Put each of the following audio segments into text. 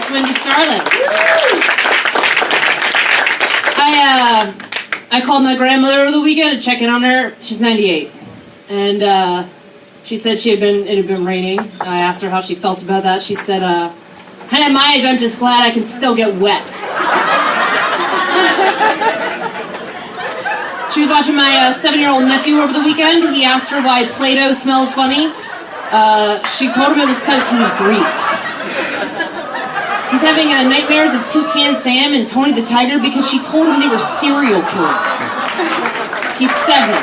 Miss Wendy Starling. I called my grandmother over the weekend to check in on her. She's 98. And she said it had been raining. I asked her how she felt about that. She said, "And at my age, I'm just glad I can still get wet." She was watching my 7-year-old nephew over the weekend. He asked her why Play-Doh smelled funny. She told him it was because he was Greek. He's having nightmares of Toucan Sam and Tony the Tiger because she told him they were serial killers. He's 7.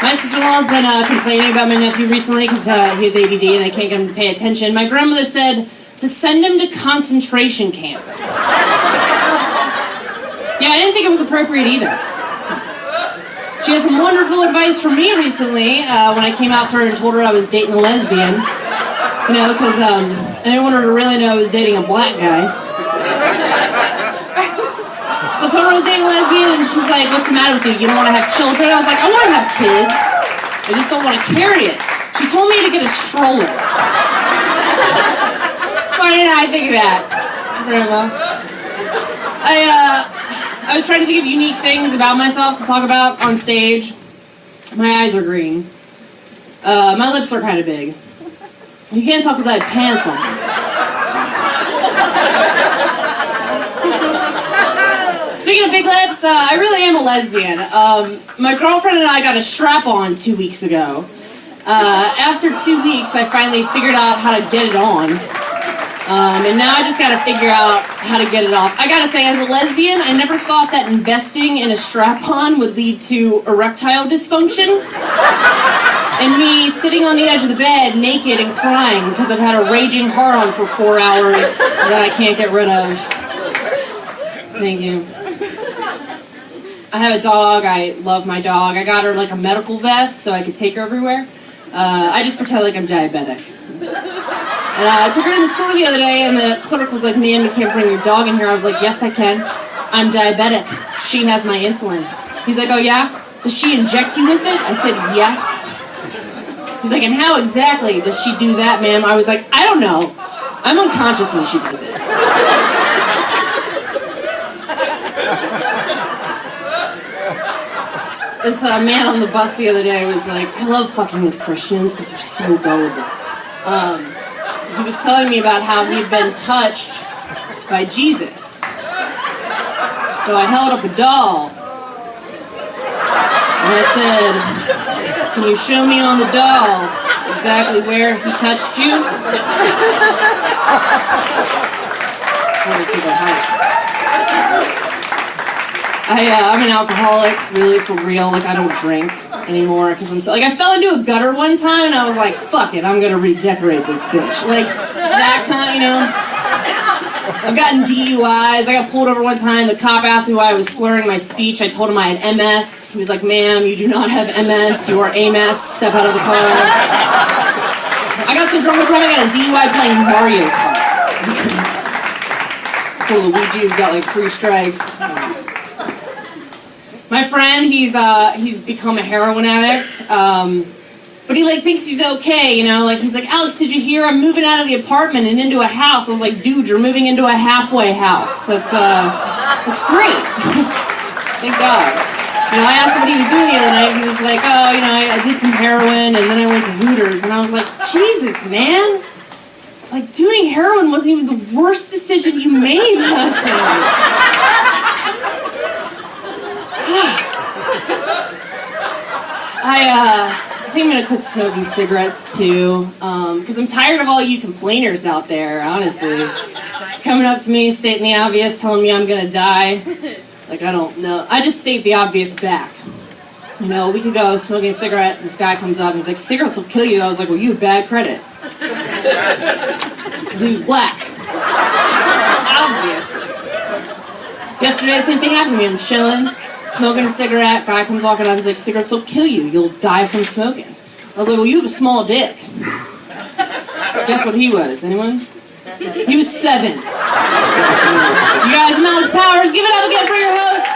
My sister-in-law has been complaining about my nephew recently because he has ADD and I can't get him to pay attention. My grandmother said to send him to concentration camp. Yeah, I didn't think it was appropriate either. She had some wonderful advice for me recently when I came out to her and told her I was dating a lesbian. You know, because I didn't want her to really know I was dating a black guy. So I told her I was dating a lesbian, and she's like, "What's the matter with you? You don't want to have children?" I was like, "I want to have kids. I just don't want to carry it." She told me to get a stroller. Why didn't I think of that, Grandma? I was trying to think of unique things about myself to talk about on stage. My eyes are green. My lips are kind of big. You can't tell because I have pants on. Speaking of big lips, I really am a lesbian. My girlfriend and I got a strap-on 2 weeks ago. After 2 weeks, I finally figured out how to get it on. And now I just gotta figure out how to get it off. I gotta say, as a lesbian, I never thought that investing in a strap-on would lead to erectile dysfunction. And me sitting on the edge of the bed, naked and crying because I've had a raging hard-on for 4 hours that I can't get rid of. Thank you. I have a dog. I love my dog. I got her like a medical vest so I could take her everywhere. I just pretend like I'm diabetic. And I took her to the store the other day, and the clerk was like, "Ma'am, you can't bring your dog in here." I was like, "Yes, I can. I'm diabetic. She has my insulin." He's like, "Oh, yeah? Does she inject you with it?" I said, "Yes." He's like, "And how exactly does she do that, ma'am?" I was like, "I don't know. I'm unconscious when she does it." This man on the bus the other day was like, "I love fucking with Christians because they're so gullible." He was telling me about how he'd been touched by Jesus. So I held up a doll. And I said, "Can you show me on the doll exactly where he touched you?" Wanted to go higher. I'm an alcoholic, really, for real. Like, I don't drink anymore because I'm so, like, I fell into a gutter one time and I was like, "Fuck it, I'm gonna redecorate this bitch." Like, that kind, you know. I've gotten DUIs. I got pulled over one time. The cop asked me why I was slurring my speech. I told him I had MS. He was like, "Ma'am, you do not have MS. You are AMS. Step out of the car." I got so drunk one time I got a DUI playing Mario Kart. Poor Luigi's got like 3 strikes. My friend, he's become a heroin addict, but he like thinks he's okay, you know. Like, he's like, "Alex, did you hear? I'm moving out of the apartment and into a house." I was like, "Dude, you're moving into a halfway house. That's great." Thank God. You know, I asked him what he was doing the other night. He was like, "Oh, you know, I did some heroin and then I went to Hooters." And I was like, "Jesus, man! Like, doing heroin wasn't even the worst decision you made last night." I think I'm gonna quit smoking cigarettes too, because I'm tired of all you complainers out there, honestly. Coming up to me, stating the obvious, telling me I'm gonna die. Like, I don't know. I just state the obvious back. You know, a week ago, smoking a cigarette, this guy comes up and he's like, "Cigarettes will kill you." I was like, "Well, you have bad credit." Because he was black. Obviously. Yesterday, the same thing happened to me. I'm chilling, smoking a cigarette. Guy comes walking up. He's like, "Cigarettes will kill you. You'll die from smoking." I was like, "Well, you have a small dick." Guess what he was? Anyone? He was 7. You guys, I'm Alex Powers. Give it up again for your host.